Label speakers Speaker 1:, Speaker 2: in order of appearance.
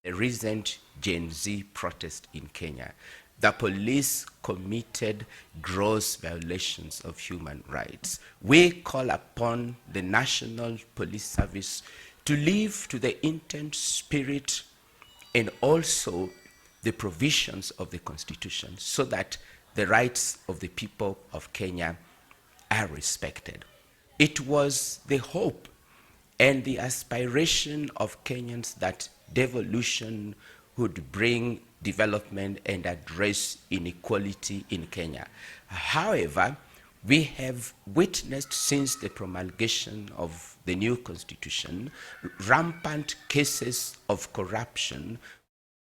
Speaker 1: a recent Gen Z protest in Kenya. The police committed gross violations of human rights. We call upon the National Police Service to live to the intent, spirit, and also the provisions of the Constitution so that the rights of the people of Kenya are respected. It was the hope and the aspiration of Kenyans that devolution would bring development and address inequality in Kenya. However, we have witnessed since the promulgation of the new constitution rampant cases of corruption